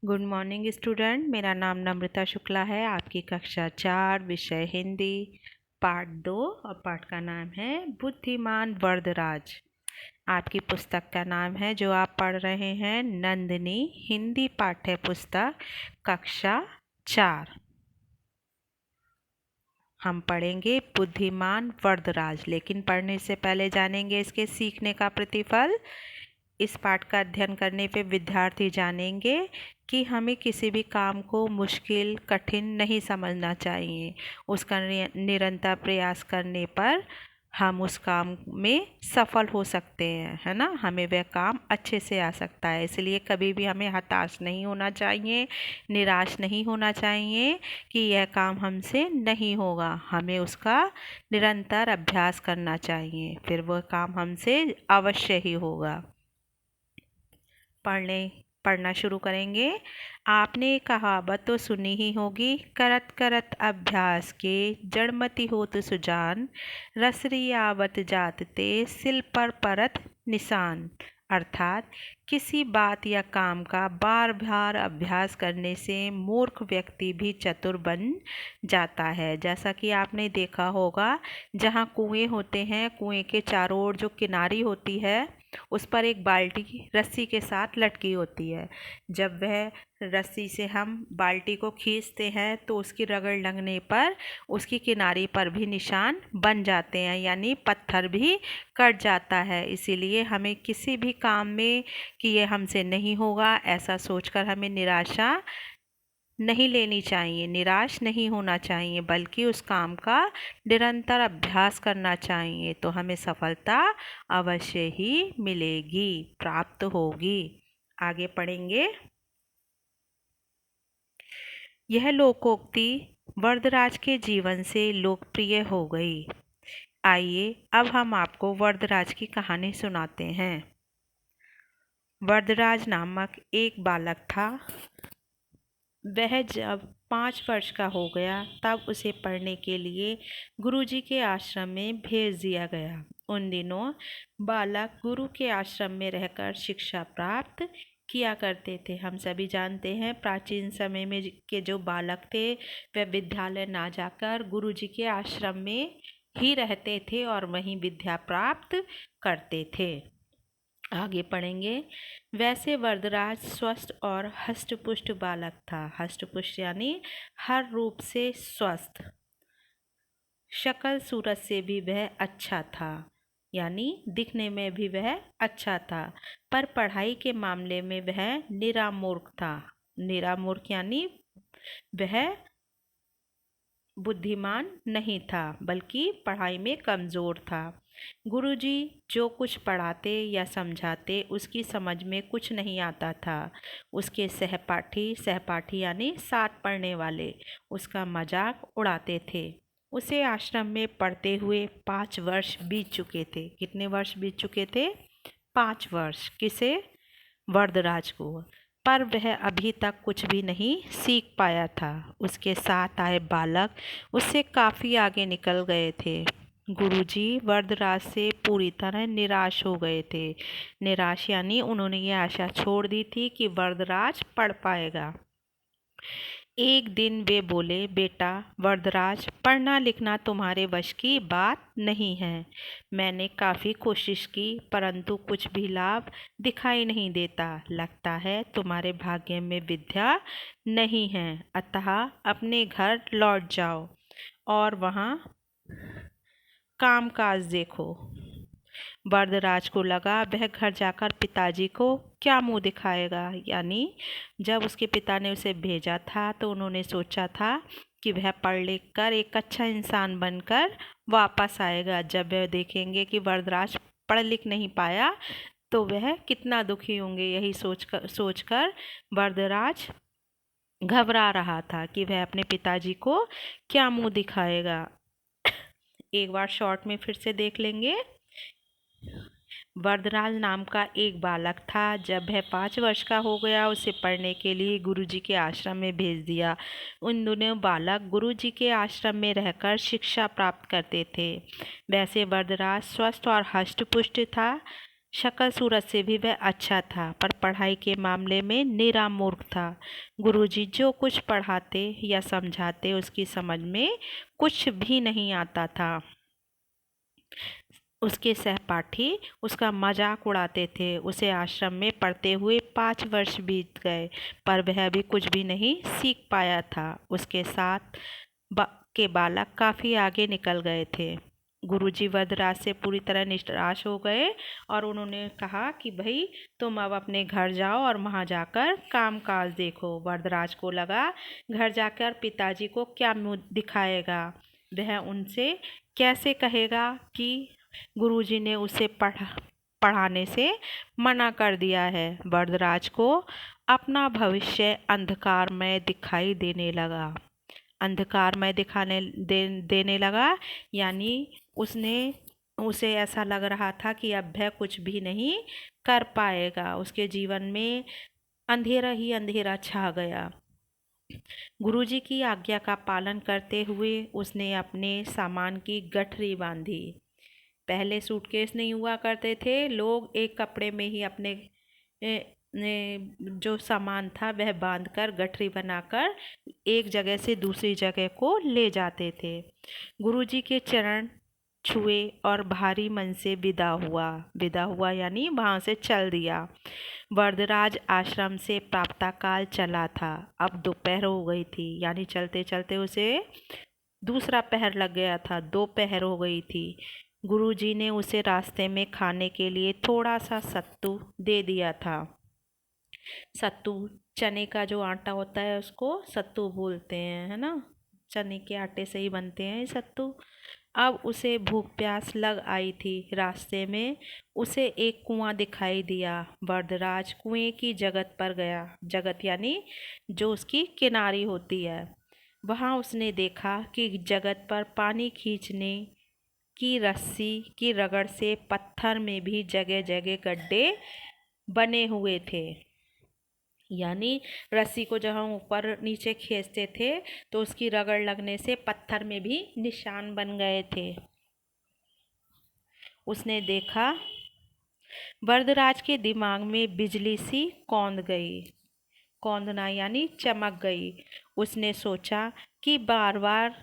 Good morning student. मेरा नाम नम्रता शुक्ला है। आपकी कक्षा 4 विषय हिंदी पाठ 2 और पाठ का नाम है बुद्धिमान वरदराज। आपकी पुस्तक का नाम है जो आप पढ़ रहे हैं नंदिनी हिंदी पाठ्य पुस्तक कक्षा 4। हम पढ़ेंगे बुद्धिमान वरदराज, लेकिन पढ़ने से पहले जानेंगे इसके सीखने का प्रतिफल। इस पाठ का अध्ययन करने पे विद्यार्थी जानेंगे कि हमें किसी भी काम को मुश्किल कठिन नहीं समझना चाहिए। उसका निरंतर प्रयास करने पर हम उस काम में सफल हो सकते हैं, है ना। हमें वह काम अच्छे से आ सकता है, इसलिए कभी भी हमें हताश नहीं होना चाहिए, निराश नहीं होना चाहिए कि यह काम हमसे नहीं होगा। हमें उसका निरंतर अभ्यास करना चाहिए, फिर वह काम हमसे अवश्य ही होगा। पढ़ना शुरू करेंगे। आपने कहावत तो सुनी ही होगी, करत करत अभ्यास के जड़मति होत सुजान, रसरी आवत जात ते सिल पर परत निशान। अर्थात किसी बात या काम का बार बार अभ्यास करने से मूर्ख व्यक्ति भी चतुर बन जाता है। जैसा कि आपने देखा होगा, जहाँ कुएं होते हैं, कुएं के चारों ओर जो किनारी होती है उस पर एक बाल्टी रस्सी के साथ लटकी होती है। जब वह रस्सी से हम बाल्टी को खींचते हैं तो उसकी रगड़ लगने पर उसकी किनारी पर भी निशान बन जाते हैं, यानी पत्थर भी कट जाता है। इसीलिए हमें किसी भी काम में कि ये हमसे नहीं होगा ऐसा सोचकर हमें निराशा नहीं लेनी चाहिए, निराश नहीं होना चाहिए, बल्कि उस काम का निरंतर अभ्यास करना चाहिए, तो हमें सफलता अवश्य ही मिलेगी, प्राप्त होगी। आगे पढ़ेंगे। यह लोकोक्ति वरदराज के जीवन से लोकप्रिय हो गई। आइए अब हम आपको वरदराज की कहानी सुनाते हैं। वरदराज नामक एक बालक था। वह जब 5 वर्ष का हो गया तब उसे पढ़ने के लिए गुरुजी के आश्रम में भेज दिया गया। उन दिनों बालक गुरु के आश्रम में रहकर शिक्षा प्राप्त किया करते थे। हम सभी जानते हैं प्राचीन समय में के जो बालक थे वह विद्यालय ना जाकर गुरुजी के आश्रम में ही रहते थे और वहीं विद्या प्राप्त करते थे। आगे पढ़ेंगे। वैसे वरदराज स्वस्थ और हष्टपुष्ट बालक था। हष्टपुष्ट यानी हर रूप से स्वस्थ, शक्ल सूरत से भी वह अच्छा था, यानी दिखने में भी वह अच्छा था, पर पढ़ाई के मामले में वह निरामूर्ख था। निरामूर्ख यानी वह बुद्धिमान नहीं था, बल्कि पढ़ाई में कमज़ोर था। गुरुजी जो कुछ पढ़ाते या समझाते उसकी समझ में कुछ नहीं आता था। उसके सहपाठी यानी साथ पढ़ने वाले उसका मजाक उड़ाते थे। उसे आश्रम में पढ़ते हुए 5 वर्ष बीत चुके थे। कितने वर्ष बीत चुके थे? 5 वर्ष। किसे? वरदराज को। पर वह अभी तक कुछ भी नहीं सीख पाया था। उसके साथ आए बालक उससे काफ़ी आगे निकल गए थे। गुरुजी वरदराज से पूरी तरह निराश हो गए थे। निराश यानी उन्होंने ये आशा छोड़ दी थी कि वरदराज पढ़ पाएगा। एक दिन वे बोले, बेटा वरदराज, पढ़ना लिखना तुम्हारे वश की बात नहीं है। मैंने काफ़ी कोशिश की परंतु कुछ भी लाभ दिखाई नहीं देता। लगता है तुम्हारे भाग्य में विद्या नहीं है, अतः अपने घर लौट जाओ और वहाँ काम काज देखो। वरदराज को लगा वह घर जाकर पिताजी को क्या मुंह दिखाएगा, यानी जब उसके पिता ने उसे भेजा था तो उन्होंने सोचा था कि वह पढ़ लिख कर एक अच्छा इंसान बनकर वापस आएगा। जब वह देखेंगे कि वरदराज पढ़ लिख नहीं पाया तो वह कितना दुखी होंगे, यही सोचकर वरदराज घबरा रहा था कि वह अपने पिताजी को क्या मुंह दिखाएगा। एक बार शॉर्ट में फिर से देख लेंगे। वरदराज नाम का एक बालक था। जब वह 5 वर्ष का हो गया उसे पढ़ने के लिए गुरुजी के आश्रम में भेज दिया। उन दोनों बालक गुरुजी के आश्रम में रहकर शिक्षा प्राप्त करते थे। वैसे वरदराज स्वस्थ और हष्टपुष्ट था। शक्ल सूरत से भी वह अच्छा था, पर पढ़ाई के मामले में निरा मूर्ख था। गुरुजी जो कुछ पढ़ाते या समझाते उसकी समझ में कुछ भी नहीं आता था। उसके सहपाठी उसका मजाक उड़ाते थे। उसे आश्रम में पढ़ते हुए 5 वर्ष बीत गए, पर वह अभी कुछ भी नहीं सीख पाया था। उसके साथ के बालक काफ़ी आगे निकल गए थे। गुरुजी वरदराज से पूरी तरह निराश हो गए और उन्होंने कहा कि भाई तुम अब अपने घर जाओ और वहाँ जाकर काम काज देखो। वरदराज को लगा घर जाकर पिताजी को क्या मुँह दिखाएगा, वह उनसे कैसे कहेगा कि गुरुजी ने उसे पढ़ाने से मना कर दिया है। वरदराज को अपना भविष्य अंधकारमय दिखाई देने लगा। अंधकारमय देने लगा, यानी उसे ऐसा लग रहा था कि अब वह कुछ भी नहीं कर पाएगा। उसके जीवन में अंधेरा ही अंधेरा छा गया। गुरुजी की आज्ञा का पालन करते हुए उसने अपने सामान की गठरी बांधी। पहले सूटकेस नहीं हुआ करते थे, लोग एक कपड़े में ही अपने जो सामान था वह बांधकर गठरी बनाकर एक जगह से दूसरी जगह को ले जाते थे। गुरुजी के चरण छुए और भारी मन से विदा हुआ यानी वहाँ से चल दिया। वरदराज आश्रम से प्रातःकाल चला था। अब दोपहर हो गई थी, यानी चलते चलते उसे दूसरा पहर लग गया था, दोपहर हो गई थी। गुरुजी ने उसे रास्ते में खाने के लिए थोड़ा सा सत्तू दे दिया था। सत्तू, चने का जो आटा होता है उसको सत्तू बोलते हैं, है ना। चने के आटे से ही बनते हैं ये सत्तू। अब उसे भूख प्यास लग आई थी। रास्ते में उसे एक कुआं दिखाई दिया। वरदराज कुएं की जगत पर गया। जगत यानी जो उसकी किनारी होती है। वहाँ उसने देखा कि जगत पर पानी खींचने की रस्सी की रगड़ से पत्थर में भी जगह जगह गड्ढे बने हुए थे। यानी रस्सी को जब हम ऊपर नीचे खींचते थे तो उसकी रगड़ लगने से पत्थर में भी निशान बन गए थे। उसने देखा, वरदराज के दिमाग में बिजली सी कौंध गई। कौंधना यानी चमक गई। उसने सोचा कि बार बार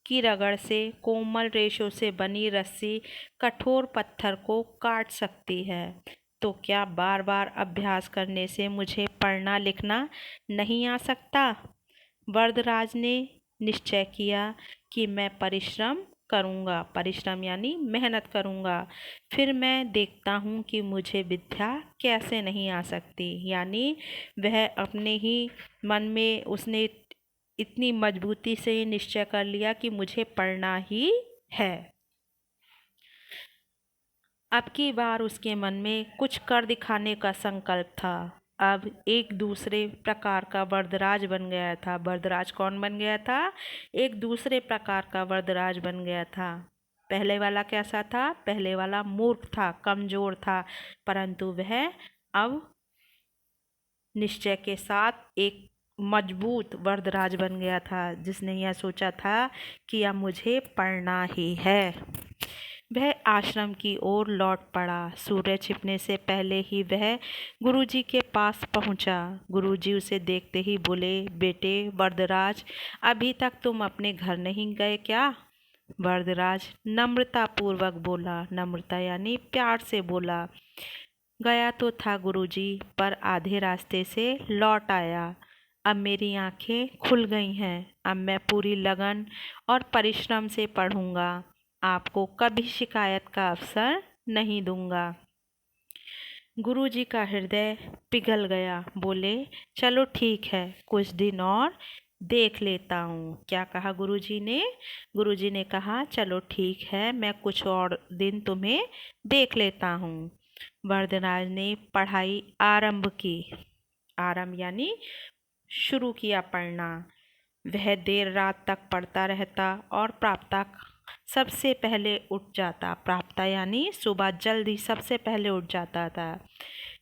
की रगड़ से कोमल रेशों से बनी रस्सी कठोर पत्थर को काट सकती है, तो क्या बार बार अभ्यास करने से मुझे पढ़ना लिखना नहीं आ सकता? वरदराज ने निश्चय किया कि मैं परिश्रम करूँगा। परिश्रम यानी मेहनत करूँगा, फिर मैं देखता हूँ कि मुझे विद्या कैसे नहीं आ सकती। यानी वह अपने ही मन में उसने इतनी मजबूती से निश्चय कर लिया कि मुझे पढ़ना ही है। अब की बार उसके मन में कुछ कर दिखाने का संकल्प था। अब एक दूसरे प्रकार का वरदराज बन गया था। वरदराज कौन बन गया था? एक दूसरे प्रकार का वरदराज बन गया था। पहले वाला कैसा था? पहले वाला मूर्ख था, कमजोर था, परंतु वह अब निश्चय के साथ एक मजबूत वरदराज बन गया था, जिसने यह सोचा था कि अब मुझे पढ़ना ही है। वह आश्रम की ओर लौट पड़ा। सूर्य छिपने से पहले ही वह गुरुजी के पास पहुंचा। गुरुजी उसे देखते ही बोले, बेटे वरदराज, अभी तक तुम अपने घर नहीं गए क्या? वरदराज नम्रता पूर्वक बोला। नम्रता यानी प्यार से बोला, गया तो था गुरुजी, पर आधे रास्ते से लौट आया। अब मेरी आंखें खुल गई हैं। अब मैं पूरी लगन और परिश्रम से पढ़ूंगा। आपको कभी शिकायत का अवसर नहीं दूंगा। गुरुजी का हृदय पिघल गया। बोले, चलो ठीक है, कुछ दिन और देख लेता हूँ। क्या कहा गुरुजी ने? गुरुजी ने कहा, चलो ठीक है, मैं कुछ और दिन तुम्हें देख लेता हूँ। वरदराज ने पढ़ाई आरंभ की। आरंभ यानी शुरू किया पढ़ना। वह देर रात तक पढ़ता रहता और प्रातः सबसे पहले उठ जाता। प्रातः यानी सुबह जल्दी सबसे पहले उठ जाता था।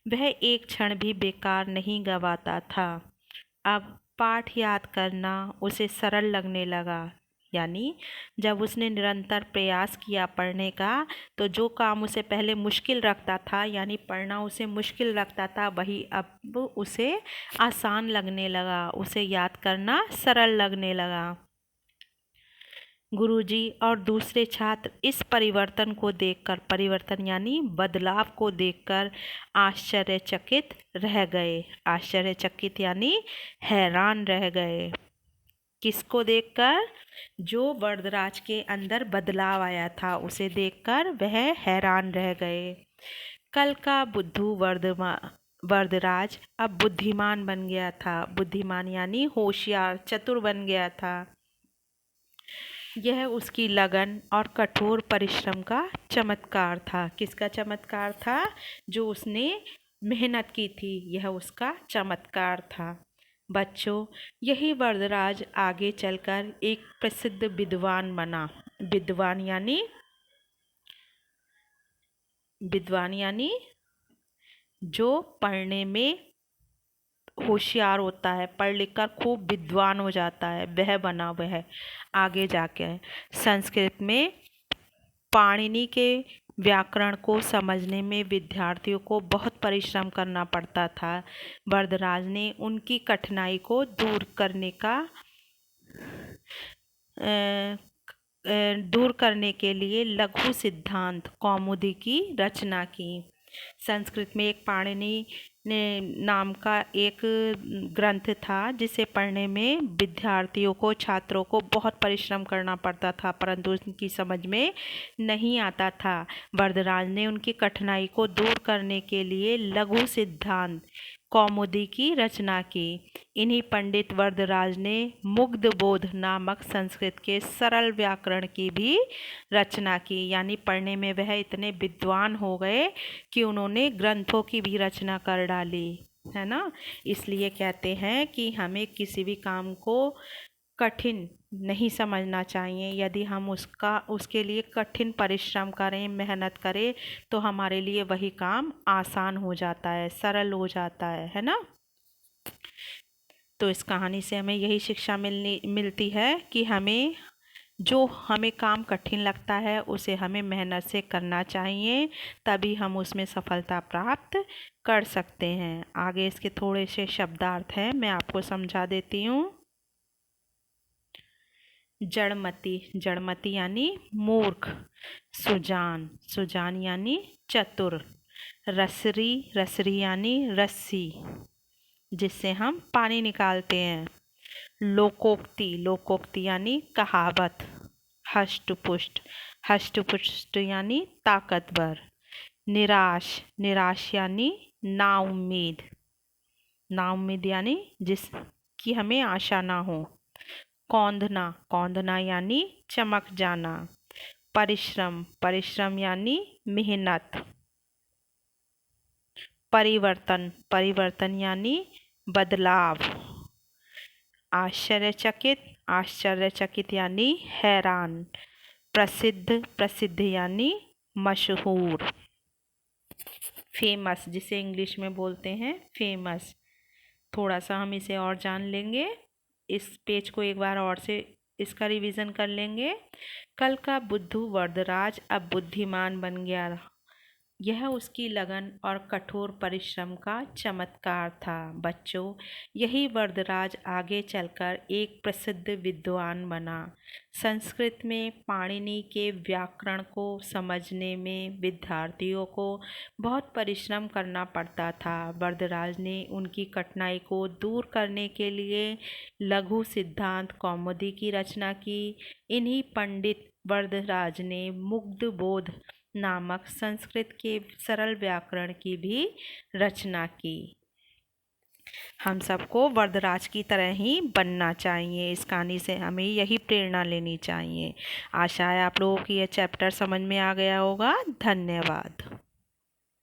वह एक क्षण भी बेकार नहीं गवाता था। अब पाठ याद करना उसे सरल लगने लगा। यानी जब उसने निरंतर प्रयास किया पढ़ने का, तो जो काम उसे पहले मुश्किल लगता था, यानी पढ़ना उसे मुश्किल लगता था, वही अब उसे आसान लगने लगा, उसे याद करना सरल लगने लगा। गुरुजी और दूसरे छात्र इस परिवर्तन को देखकर, परिवर्तन यानी बदलाव को देखकर आश्चर्यचकित रह गए। आश्चर्यचकित यानी हैरान रह गए। किसको देखकर? जो वरदराज के अंदर बदलाव आया था उसे देखकर वह हैरान रह गए। कल का बुद्धू वरदराज अब बुद्धिमान बन गया था। बुद्धिमान यानी होशियार, चतुर बन गया था। यह उसकी लगन और कठोर परिश्रम का चमत्कार था। किसका चमत्कार था? जो उसने मेहनत की थी, यह उसका चमत्कार था। बच्चों, यही वरदराज आगे चलकर एक प्रसिद्ध विद्वान बना। विद्वान यानी जो पढ़ने में होशियार होता है, पढ़ लिख कर खूब विद्वान हो जाता है, वह बना। वह आगे जाके संस्कृत में पाणिनि के व्याकरण को समझने में विद्यार्थियों को बहुत परिश्रम करना पड़ता था। वरदराज ने उनकी कठिनाई को दूर करने के लिए लघु सिद्धांत कौमुदी की रचना की। संस्कृत में एक पाणिनि नाम का एक ग्रंथ था, जिसे पढ़ने में विद्यार्थियों को, छात्रों को बहुत परिश्रम करना पड़ता था, परंतु उनकी समझ में नहीं आता था। वरदराज ने उनकी कठिनाई को दूर करने के लिए लघु सिद्धांत कौमुदी की रचना की। इन्हीं पंडित वरदराज ने मुग्धबोध नामक संस्कृत के सरल व्याकरण की भी रचना की। यानी पढ़ने में वह इतने विद्वान हो गए कि उन्होंने ग्रंथों की भी रचना कर डाली, है ना। इसलिए कहते हैं कि हमें किसी भी काम को कठिन नहीं समझना चाहिए। यदि हम उसके लिए कठिन परिश्रम करें, मेहनत करें, तो हमारे लिए वही काम आसान हो जाता है, सरल हो जाता है ना। तो इस कहानी से हमें यही शिक्षा मिलती है कि जो हमें काम कठिन लगता है उसे हमें मेहनत से करना चाहिए, तभी हम उसमें सफलता प्राप्त कर सकते हैं। आगे इसके थोड़े से शब्दार्थ हैं, मैं आपको समझा देती हूँ। जड़मति, जड़मति यानी मूर्ख। सुजान, सुजान यानी चतुर। रसरी, रसरी यानी रस्सी जिससे हम पानी निकालते हैं। लोकोक्ति, लोकोक्ति यानी कहावत। हष्टपुष्ट, हष्टपुष्ट यानी ताकतवर। निराश, निराश यानी नाउम्मीद, नाउम्मीद यानी जिसकी हमें आशा ना हो। कौंधना, कौंधना यानी चमक जाना। परिश्रम, परिश्रम यानी मेहनत। परिवर्तन, परिवर्तन यानी बदलाव। आश्चर्यचकित, आश्चर्यचकित यानी हैरान। प्रसिद्ध, प्रसिद्ध यानी मशहूर। फेमस, जिसे इंग्लिश में बोलते हैं फेमस। थोड़ा सा हम इसे और जान लेंगे। इस पेज को एक बार और से इसका रिवीजन कर लेंगे। कल का बुद्धू वरदराज अब बुद्धिमान बन गया। यह उसकी लगन और कठोर परिश्रम का चमत्कार था। बच्चों, यही वरदराज आगे चलकर एक प्रसिद्ध विद्वान बना। संस्कृत में पाणिनि के व्याकरण को समझने में विद्यार्थियों को बहुत परिश्रम करना पड़ता था। वरदराज ने उनकी कठिनाई को दूर करने के लिए लघु सिद्धांत कौमुदी की रचना की। इन्हीं पंडित वरदराज ने मुग्धबोध नामक संस्कृत के सरल व्याकरण की भी रचना की। हम सबको वरदराज की तरह ही बनना चाहिए। इस कहानी से हमें यही प्रेरणा लेनी चाहिए। आशा है आप लोगों की यह चैप्टर समझ में आ गया होगा। धन्यवाद।